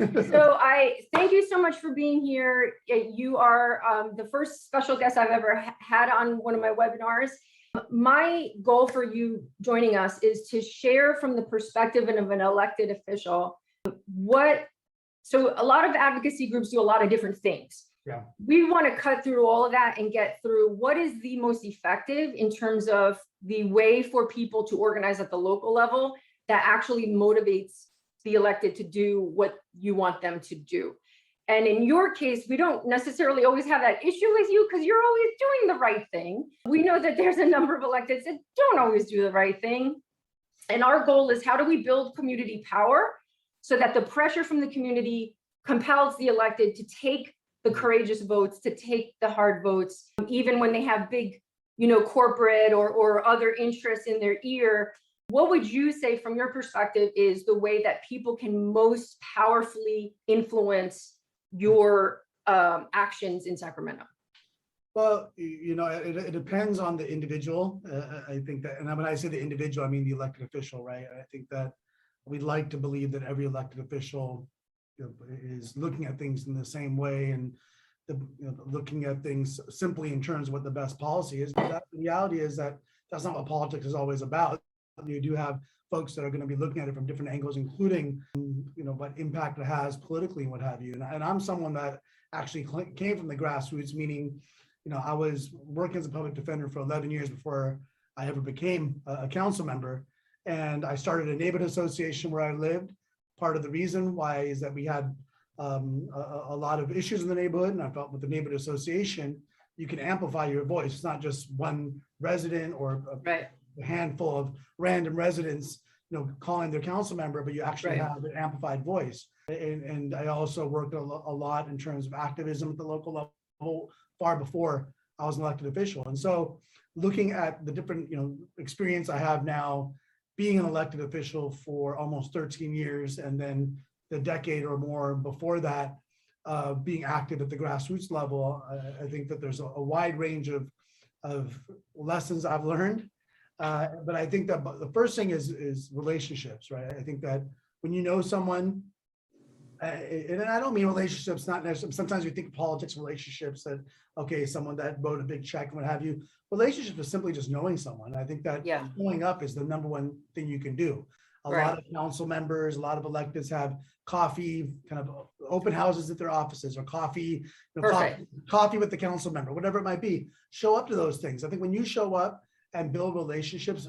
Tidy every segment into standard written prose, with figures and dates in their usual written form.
So I thank you so much for being here. You are the first special guest I've ever had on one of my webinars. My goal for you joining us is to share from the perspective of an elected official so a lot of advocacy groups do a lot of different things. Yeah. We want to cut through all of that and get through what is the most effective in terms of the way for people to organize at the local level that actually motivates the elected to do what you want them to do. And in your case, we don't necessarily always have that issue with you because you're always doing the right thing. We know that there's a number of electeds that don't always do the right thing. And our goal is, how do we build community power so that the pressure from the community compels the elected to take the courageous votes, to take the hard votes, even when they have big, corporate or other interests in their ear. What would you say from your perspective is the way that people can most powerfully influence your actions in Sacramento? Well, it depends on the individual. I think that, and when I say the individual, I mean the elected official, right? I think that we'd like to believe that every elected official is looking at things in the same way and looking at things simply in terms of what the best policy is. But the reality is that that's not what politics is always about. You do have folks that are going to be looking at it from different angles, including, what impact it has politically and what have you. And I'm someone that actually came from the grassroots, meaning, I was working as a public defender for 11 years before I ever became a council member. And I started a neighborhood association where I lived. Part of the reason why is that we had a lot of issues in the neighborhood. And I felt with the neighborhood association, you can amplify your voice. It's not just one resident or a handful of random residents, calling their council member, but you actually have an amplified voice. And I also worked a lot in terms of activism at the local level far before I was an elected official. And so looking at the different, experience I have now, being an elected official for almost 13 years, and then the decade or more before that, being active at the grassroots level, I think that there's a wide range of lessons I've learned. But I think that the first thing is relationships, right? I think that when you know someone, and I don't mean relationships, not necessarily, sometimes we think of politics, relationships, that, okay, someone that wrote a big check and what have you. Relationships is simply just knowing someone. I think that showing up is the number one thing you can do. A lot of council members, a lot of electeds have coffee, kind of open houses at their offices, or coffee, coffee with the council member, whatever it might be. Show up to those things. I think when you show up and build relationships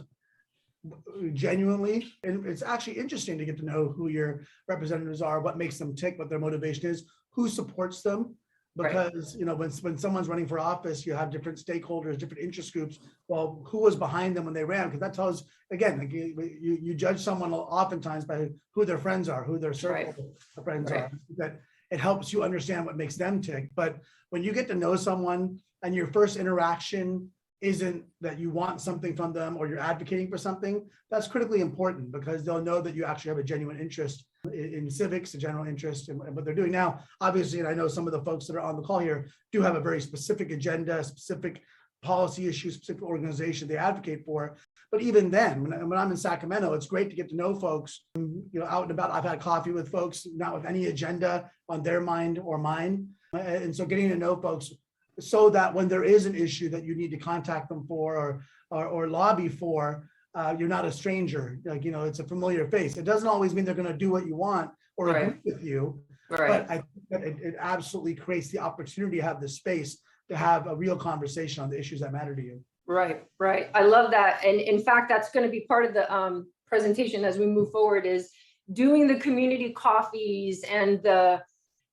genuinely, and it's actually interesting to get to know who your representatives are, what makes them tick, what their motivation is, who supports them. Because when someone's running for office, you have different stakeholders, different interest groups. Well, who was behind them when they ran? Because that tells, again, like you judge someone oftentimes by who their friends are, who their circle of friends are. That it helps you understand what makes them tick. But when you get to know someone and your first interaction isn't that you want something from them or you're advocating for something, that's critically important, because they'll know that you actually have a genuine interest in civics, a general interest in what they're doing. Now, obviously, and I know some of the folks that are on the call here do have a very specific agenda, specific policy issues, specific organization they advocate for. But even then, when I'm in Sacramento, it's great to get to know folks, out and about. I've had coffee with folks, not with any agenda on their mind or mine. And so getting to know folks, so that when there is an issue that you need to contact them for or lobby for, you're not a stranger. Like, it's a familiar face. It doesn't always mean they're going to do what you want or agree with you, but I think that it absolutely creates the opportunity to have the space to have a real conversation on the issues that matter to you. Right. I love that. And in fact, that's going to be part of the presentation as we move forward, is doing the community coffees and the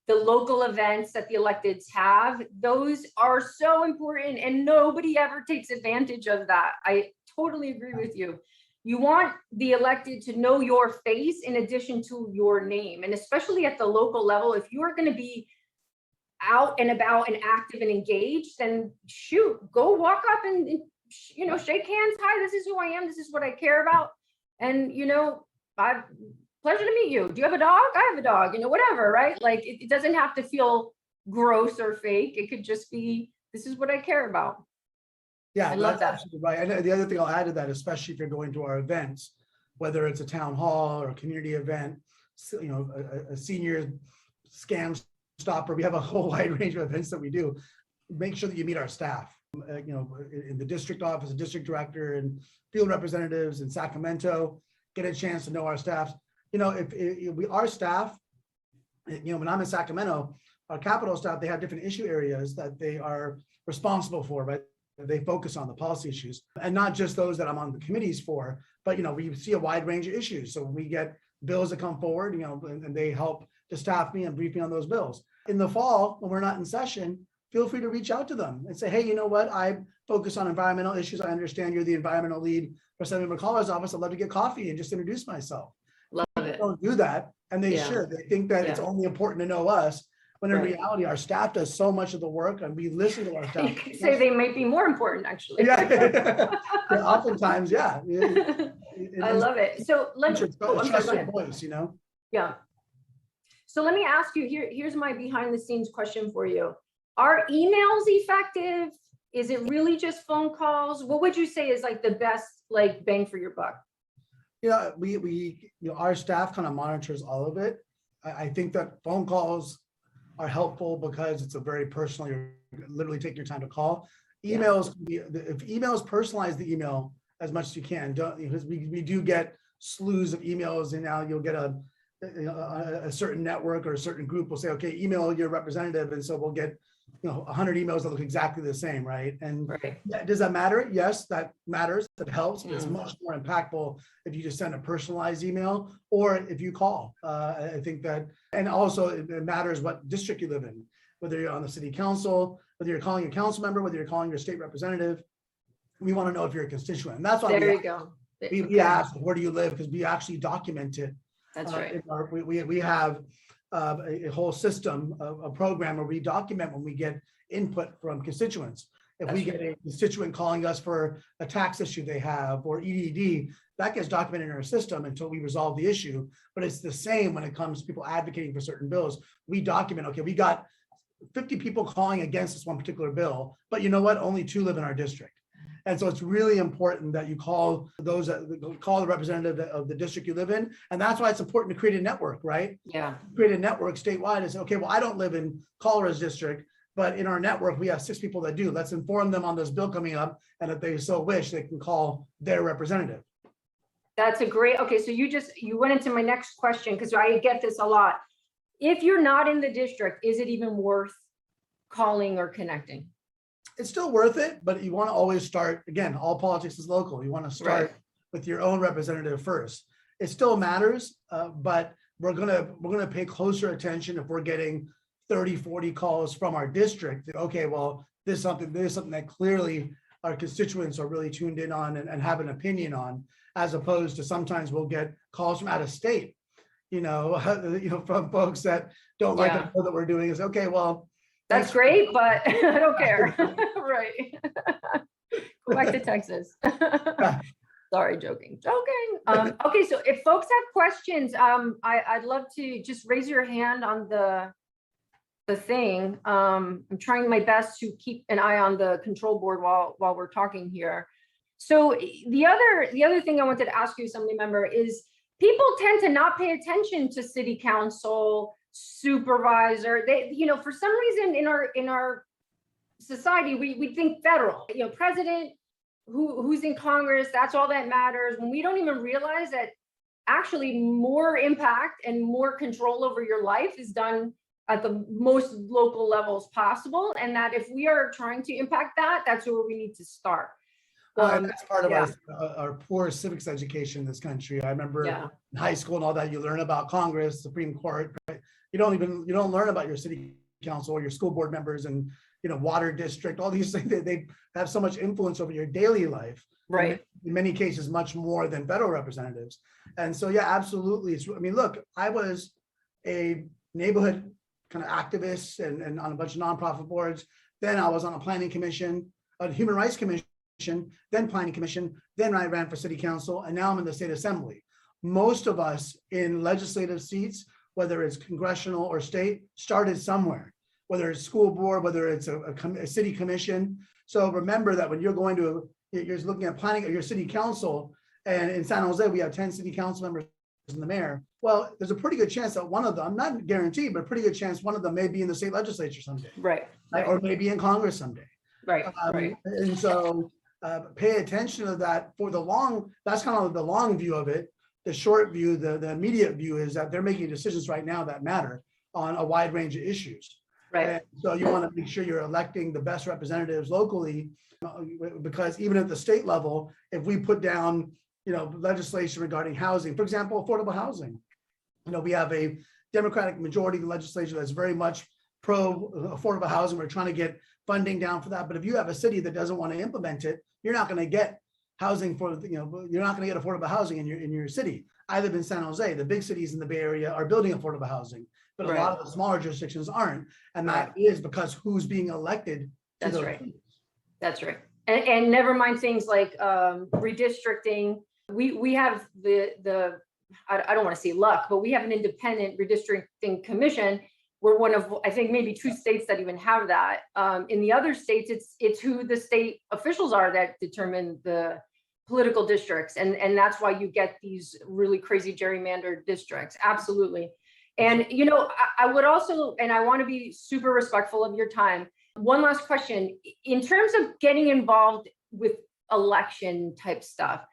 local events that the electeds have. Those are so important, and nobody ever takes advantage of that. I totally agree with you. You want the elected to know your face in addition to your name. And especially at the local level, if you are going to be out and about and active and engaged, then shoot, go walk up and shake hands. Hi, this is who I am. This is what I care about. And pleasure to meet you. Do you have a dog? I have a dog, whatever, right? Like it doesn't have to feel gross or fake. It could just be, this is what I care about. Yeah, I love that. Absolutely right. And the other thing I'll add to that, especially if you're going to our events, whether it's a town hall or a community event, a senior scam stopper. We have a whole wide range of events that we do. Make sure that you meet our staff. In the district office, the district director and field representatives in Sacramento, get a chance to know our staff. Our staff, when I'm in Sacramento, our Capitol staff, they have different issue areas that they are responsible for, right? They focus on the policy issues, and not just those that I'm on the committees for, but we see a wide range of issues. So we get bills that come forward, and they help to staff me and brief me on those bills. In the fall, when we're not in session, feel free to reach out to them and say, hey, you know what? I focus on environmental issues. I understand you're the environmental lead for Assemblymember Kalra's office. I'd love to get coffee and just introduce myself. Love it. Don't do that. And they should. They think that it's only important to know us. When in reality, our staff does so much of the work and we listen to our staff. You could say they might be more important, actually. Yeah. Oftentimes, yeah. I love it. So let me, voice, Yeah. So let me ask you, here's my behind the scenes question for you. Are emails effective? Is it really just phone calls? What would you say is like the best bang for your buck? Our staff kind of monitors all of it. I think that phone calls are helpful because it's a very personal, you literally take your time to call. Emails, if emails, personalize the email as much as you can. Because we do get slews of emails, and now you'll get a certain network or a certain group will say, okay, email your representative. And so we'll get 100 emails that look exactly the same, right? And does that matter? Yes, that matters. That helps. But it's much more impactful if you just send a personalized email or if you call. I think that, and also it matters what district you live in, whether you're on the city council, whether you're calling a council member, whether you're calling your state representative. We want to know if you're a constituent, and that's why we ask, where do you live? Because we actually document it. That's right. We have a whole system, a program where we document when we get input from constituents. If we get a constituent calling us for a tax issue they have or EDD, that gets documented in our system until we resolve the issue. But it's the same when it comes to people advocating for certain bills. We document, okay, we got 50 people calling against this one particular bill, but you know what? Only 2 live in our district. And so it's really important that you call the representative of the district you live in. And that's why it's important to create a network, right? Yeah. Create a network statewide and say, okay, well, I don't live in Kalra's district, but in our network, we have 6 people that do. Let's inform them on this bill coming up. And if they so wish, they can call their representative. That's a great, okay. So you went into my next question, because I get this a lot. If you're not in the district, is it even worth calling or connecting? It's still worth it, but you want to always start, again, all politics is local. You want to start with your own representative first. It still matters, but we're gonna pay closer attention if we're getting 30, 40 calls from our district. Okay, well, there's something that clearly our constituents are really tuned in on and have an opinion on, as opposed to sometimes we'll get calls from out of state, from folks that don't like the bill that we're doing. Is okay, well, that's great, but I don't care. Right. Go back to Texas. Sorry, joking. Okay, so if folks have questions, I'd love to just raise your hand on the thing. I'm trying my best to keep an eye on the control board while we're talking here. So the other thing I wanted to ask you, Assemblymember, is people tend to not pay attention to city council, supervisor. They, for some reason in our society, we think federal, president, who's in Congress, that's all that matters, when we don't even realize that actually more impact and more control over your life is done at the most local levels possible. And that if we are trying to impact that, that's where we need to start. Well, and that's part of our poor civics education in this country. I remember in high school and all that, you learn about Congress, Supreme Court, but you don't learn about your city council or your school board members and water district, all these things. They have so much influence over your daily life, right? In many cases, much more than federal representatives. And so, yeah, absolutely. Look, I was a neighborhood kind of activist and on a bunch of nonprofit boards. Then I was on a planning commission, a human rights commission, then planning commission, then I ran for city council, and now I'm in the state assembly. Most of us in legislative seats, whether it's congressional or state, started somewhere, whether it's school board, whether it's a city commission. So remember that when you're looking at planning at your city council, and in San Jose, we have 10 city council members and the mayor. Well, there's a pretty good chance that one of them, not guaranteed, but a pretty good chance one of them may be in the state legislature someday, Right. or maybe in Congress someday. Right. Right. And so pay attention to that for the long, that's kind of the long view of it. The short view, the immediate view is that they're making decisions right now that matter on a wide range of issues. Right. And so you want to make sure you're electing the best representatives locally, because even at the state level, if we put down, legislation regarding housing, for example, affordable housing, we have a Democratic majority of the legislature that's very much pro affordable housing. We're trying to get funding down for that. But if you have a city that doesn't want to implement it, you're not going to get housing for, you're not going to get affordable housing in your city. I live in San Jose. The big cities in the Bay Area are building affordable housing, but a lot of the smaller jurisdictions aren't. And that is because who's being elected. That's right. That's right. And never mind things like redistricting. We have the I don't want to say luck, but we have an independent redistricting commission. We're one of, I think, maybe 2 states that even have that. In the other states, it's who the state officials are that determine the political districts. And that's why you get these really crazy gerrymandered districts. Absolutely. And, I would also, and I want to be super respectful of your time. One last question. In terms of getting involved with election type stuff,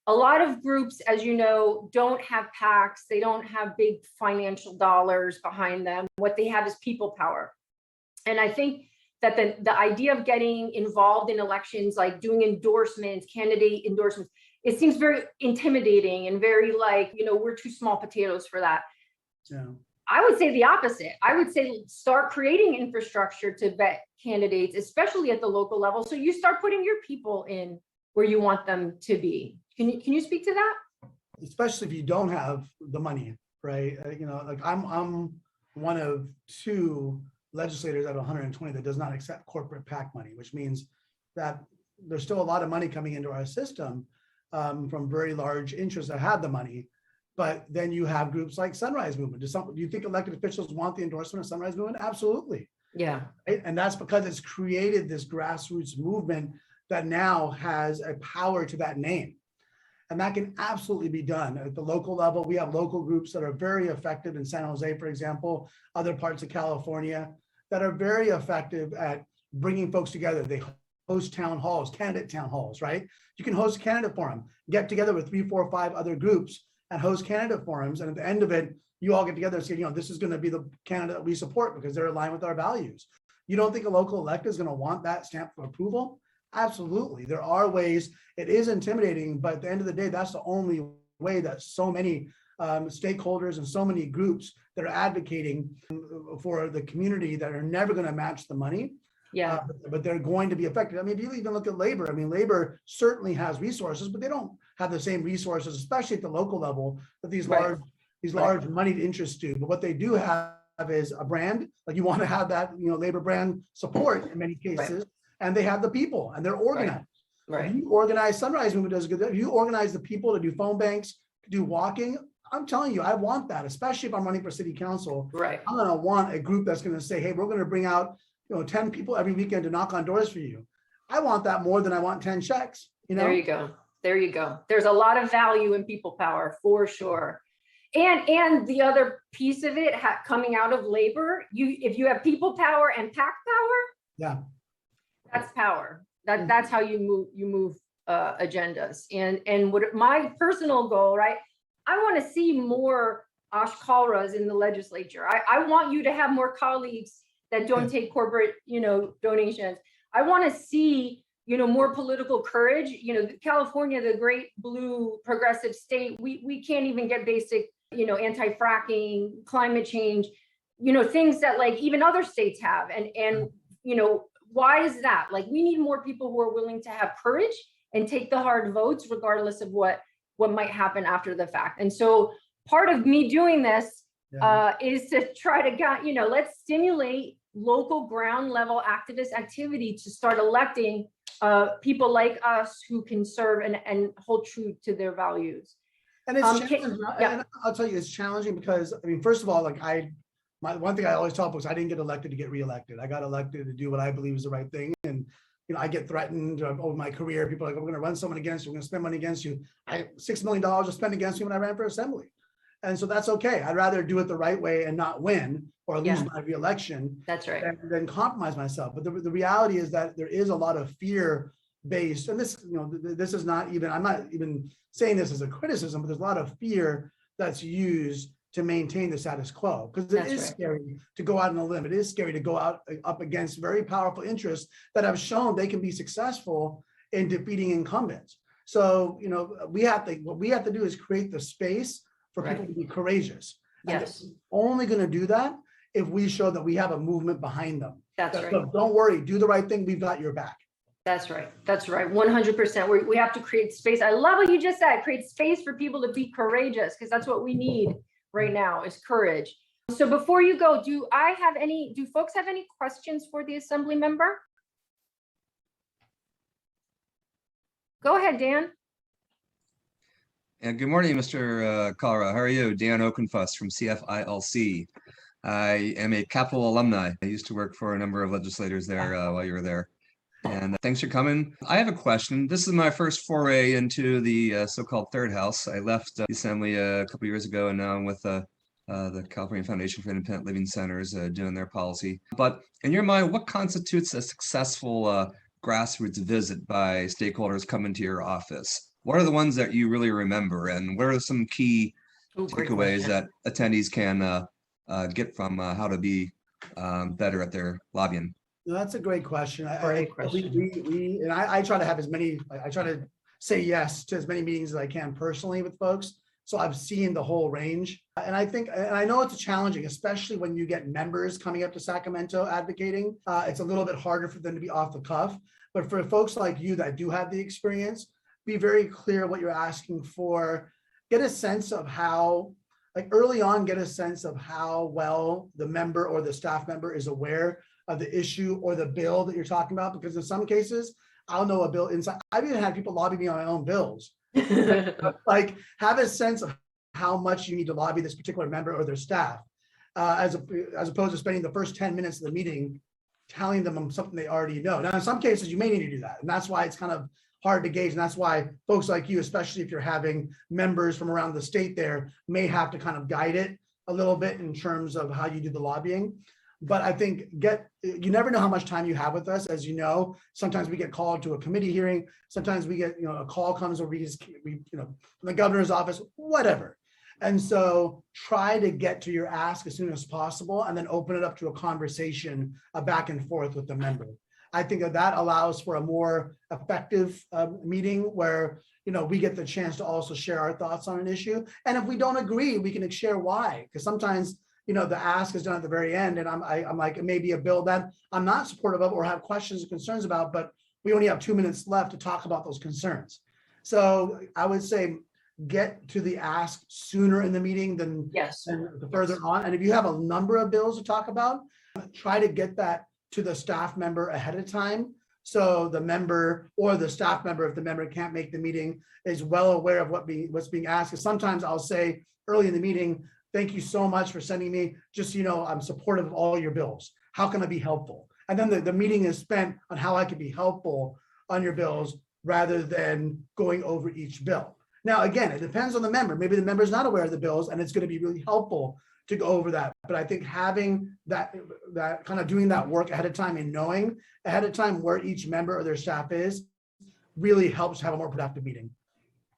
a lot of groups, as you know, don't have PACs. They don't have big financial dollars behind them. What they have is people power. And I think that the idea of getting involved in elections, like doing endorsements, candidate endorsements, it seems very intimidating and very like, we're too small potatoes for that. Yeah. I would say the opposite. I would say start creating infrastructure to vet candidates, especially at the local level. So you start putting your people in where you want them to be. Can you speak to that? Especially if you don't have the money, right? Like I'm one of 2 legislators out of 120 that does not accept corporate PAC money, which means that there's still a lot of money coming into our system from very large interests that have the money. But then you have groups like Sunrise Movement. Do you think elected officials want the endorsement of Sunrise Movement? Absolutely. Yeah. Right? And that's because it's created this grassroots movement that now has a power to that name. And that can absolutely be done at the local level. We have local groups that are very effective in San Jose, for example, other parts of California that are very effective at bringing folks together. They host town halls, candidate town halls, right? You can host a candidate forum, get together with 3, 4, 5 other groups and host candidate forums. And at the end of it, you all get together and say, this is going to be the candidate we support because they're aligned with our values. You don't think a local elected is going to want that stamp of approval? Absolutely. There are ways. It is intimidating, but at the end of the day, that's the only way that so many stakeholders and so many groups that are advocating for the community that are never going to match the money. Yeah. But they're going to be affected. I mean, if you even look at labor, labor certainly has resources, but they don't have the same resources, especially at the local level, that these large moneyed interests do. But what they do have is a brand. Like you want to have that, labor brand support in many cases. And they have the people and they're organized. Right. If you organize, Sunrise Movement does good. If you organize the people to do phone banks, to do walking, I'm telling you, I want that, especially if I'm running for city council. Right. I'm going to want a group that's going to say, hey, we're going to bring out, 10 people every weekend to knock on doors for you. I want that more than I want 10 checks. There you go. There you go. There's a lot of value in people power for sure. And the other piece of it coming out of labor, if you have people power and PAC power, yeah, that's power. That's how you move agendas. And what my personal goal, right? I want to see more Ash Kalras in the legislature. I want you to have more colleagues that don't take corporate, donations. I want to see, more political courage. California, the great blue progressive state, we can't even get basic, anti-fracking, climate change, things that like even other states have. And why is that? Like, we need more people who are willing to have courage and take the hard votes, regardless of what might happen after the fact. And so part of me doing this is to try to, let's stimulate local ground level activist activity to start electing people like us who can serve and hold true to their values. And it's challenging. And I'll tell you, it's challenging because, first of all, like one thing I always tell folks, I didn't get elected to get reelected. I got elected to do what I believe is the right thing. And, I get threatened over my career. People are like, we're going to run someone against you. We're going to spend money against you. $6 million was spent against me when I ran for assembly. And so that's okay. I'd rather do it the right way and not win or lose Yeah. my reelection That's right. than compromise myself. But the reality is that there is a lot of fear based, and this, this is not even, I'm not even saying this as a criticism, but there's a lot of fear that's used to maintain the status quo, because it That's is right. scary to go out on a limb. It is scary to go out up against very powerful interests that have shown they can be successful in defeating incumbents. So, what we have to do is create the space for people to be courageous. Yes. And we're only going to do that if we show that we have a movement behind them. That's right. So don't worry, do the right thing. We've got your back. That's right. That's right. 100%. We have to create space. I love what you just said. Create space for people to be courageous, because that's what we need right now is courage. So before you go, do folks have any questions for the Assembly member? Go ahead, Dan. And good morning, Mr. Kalra. How are you? Dan Oakenfuss from CFILC. I am a Capitol alumni. I used to work for a number of legislators there while you were there. And thanks for coming. I have a question. This is my first foray into the so-called third house. I left the Assembly a couple years ago, and now I'm with the California Foundation for Independent Living Centers doing their policy. But in your mind, what constitutes a successful grassroots visit by stakeholders coming to your office? What are the ones that you really remember, and what are some key takeaways that attendees can get from how to be better at their lobbying? No, that's a great question. Great question. I try to have I try to say yes to as many meetings as I can personally with folks. So I've seen the whole range. And I know it's challenging, especially when you get members coming up to Sacramento advocating. It's a little bit harder for them to be off the cuff. But for folks like you that do have the experience, be very clear what you're asking for. Get a sense of how, early on, get a sense of how well the member or the staff member is aware of the issue or the bill that you're talking about. Because in some cases, I'll know a bill inside. I've even had people lobby me on my own bills. Have a sense of how much you need to lobby this particular member or their staff, as opposed to spending the first 10 minutes of the meeting telling them something they already know. Now, in some cases, you may need to do that. And that's why it's kind of hard to gauge. And that's why folks like you, especially if you're having members from around the state there, may have to kind of guide it a little bit in terms of how you do the lobbying. But I think you never know how much time you have with us. As you know, sometimes we get called to a committee hearing. Sometimes we get, a call comes where we from the governor's office, whatever. And so try to get to your ask as soon as possible, and then open it up to a conversation, back and forth with the member. I think that allows for a more effective meeting where, we get the chance to also share our thoughts on an issue. And if we don't agree, we can share why. Because sometimes, the ask is done at the very end, and I'm like, it may be a bill that I'm not supportive of or have questions or concerns about, but we only have 2 minutes left to talk about those concerns. So I would say get to the ask sooner in the meeting than the further on. And if you have a number of bills to talk about, try to get that to the staff member ahead of time. So the member or the staff member, if the member can't make the meeting, is well aware of what's being asked. Because sometimes I'll say early in the meeting, thank you so much for sending me. Just, I'm supportive of all your bills. How can I be helpful? And then the meeting is spent on how I can be helpful on your bills rather than going over each bill. Now, again, it depends on the member. Maybe the member is not aware of the bills and it's going to be really helpful to go over that. But I think having that kind of doing that work ahead of time and knowing ahead of time where each member or their staff is really helps have a more productive meeting.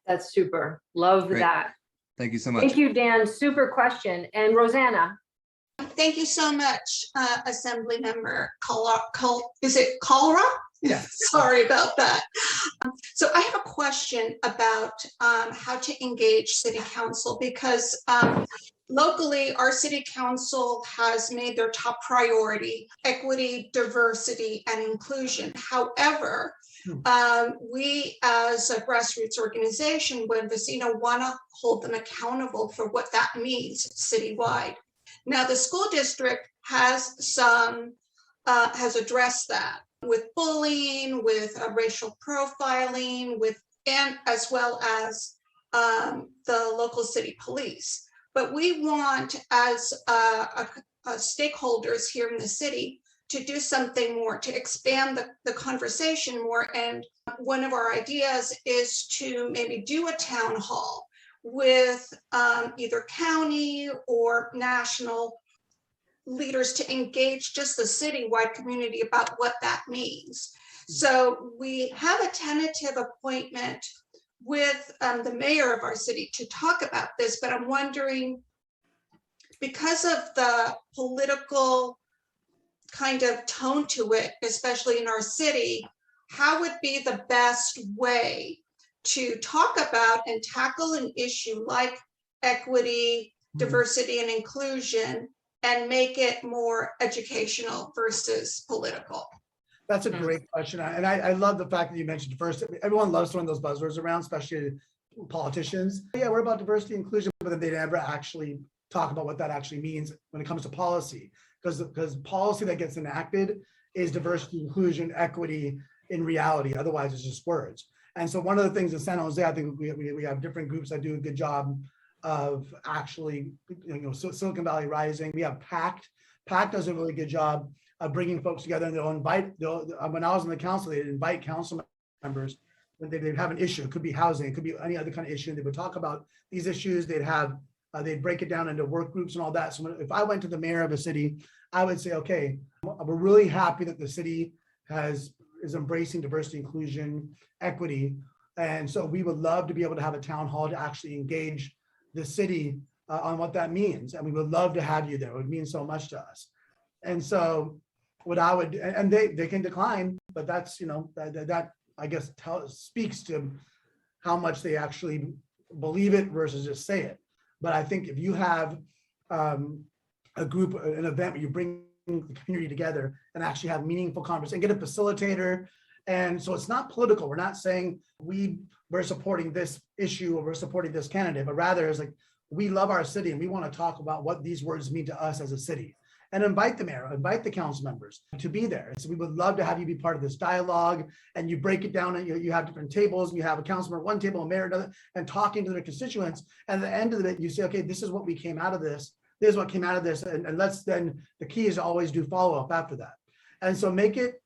That's super. Love that. Thank you so much. Thank you, Dan. Super question. And Rosanna. Thank you so much, Assemblymember Kalra. Is it Kalra? Yes. Sorry about that. So I have a question about how to engage City Council, because locally, our City Council has made their top priority equity, diversity, and inclusion. However, we as a grassroots organization, when Vecino, want to hold them accountable for what that means citywide. Now, the school district has has addressed that with bullying, with racial profiling, and as well as the local city police. But we want, as stakeholders here in the city, to do something more, to expand the conversation more. And one of our ideas is to maybe do a town hall with either county or national leaders to engage just the citywide community about what that means. So we have a tentative appointment with the mayor of our city to talk about this, but I'm wondering, because of the political kind of tone to it, especially in our city, how would be the best way to talk about and tackle an issue like equity, diversity, and inclusion, and make it more educational versus political? That's a great question. And I love the fact that you mentioned diversity. Everyone loves throwing those buzzwords around, especially politicians. Yeah, we're about diversity and inclusion, but then they never actually talk about what that actually means when it comes to policy. Because policy that gets enacted is diversity, inclusion, equity in reality. Otherwise, it's just words. And so one of the things in San Jose, I think we have different groups that do a good job of actually, Silicon Valley Rising. We have PACT. PACT does a really good job of bringing folks together, and when I was in the council, they'd invite council members when they'd have an issue. It could be housing, it could be any other kind of issue. And they would talk about these issues. They'd break it down into work groups and all that. So if I went to the mayor of a city, I would say, okay, we're really happy that the city is embracing diversity, inclusion, equity. And so we would love to be able to have a town hall to actually engage the city on what that means. And we would love to have you there. It would mean so much to us. And so what I would, and they can decline, but that's, that I guess speaks to how much they actually believe it versus just say it. But I think if you have a group, an event where you bring the community together and actually have meaningful conversation, get a facilitator. And so it's not political. We're not saying we're supporting this issue or we're supporting this candidate, but rather it's like, we love our city and we want to talk about what these words mean to us as a city. And invite the mayor, invite the council members to be there. So we would love to have you be part of this dialogue, and you break it down and you have different tables, and you have a council member at one table, a mayor another, and talking to their constituents. And at the end of it, you say, okay, this is what we came out of this. This is what came out of this. And let's then, the key is to always do follow-up after that. And so make it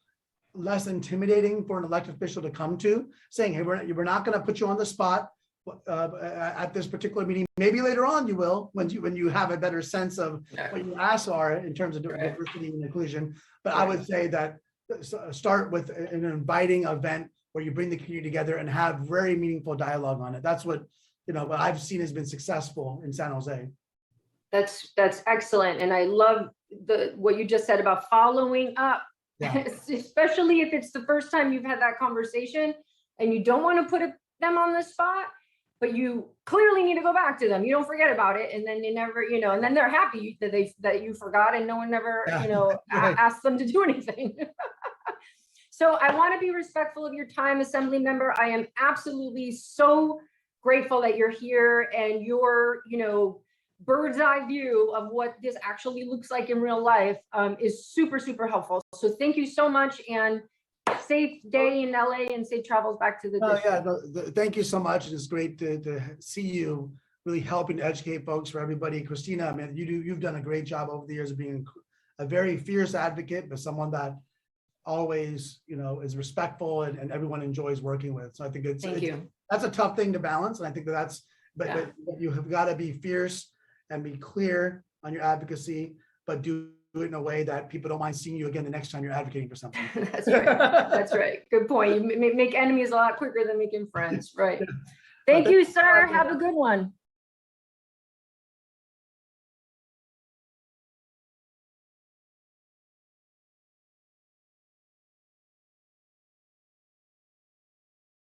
less intimidating for an elected official to come to, saying, hey, we're not going to put you on the spot at this particular meeting. Maybe later on you will, when you have a better sense of what your asks are in terms of diversity and inclusion. But I would say that start with an inviting event where you bring the community together and have very meaningful dialogue on it. That's what what I've seen has been successful in San Jose. That's excellent. And I love what you just said about following up, especially if it's the first time you've had that conversation and you don't want to put them on the spot, but you clearly need to go back to them. You don't forget about it. And then you never, and then they're happy that you forgot and no one never, asked them to do anything. So I want to be respectful of your time, Assembly Member. I am absolutely so grateful that you're here and your, bird's eye view of what this actually looks like in real life is super, super helpful. So thank you so much, and safe day in LA and safe travels back to the district. Thank you so much. It's great to see you really helping to educate folks, for everybody. Christina, man, you've done a great job over the years of being a very fierce advocate, but someone that always, is respectful and everyone enjoys working with. So I think that's a tough thing to balance. And I think but you have got to be fierce and be clear on your advocacy, but do it in a way that people don't mind seeing you again the next time you're advocating for something. That's right. That's right. Good point. You make enemies a lot quicker than making friends. Right. Thank you, sir. Have a good one.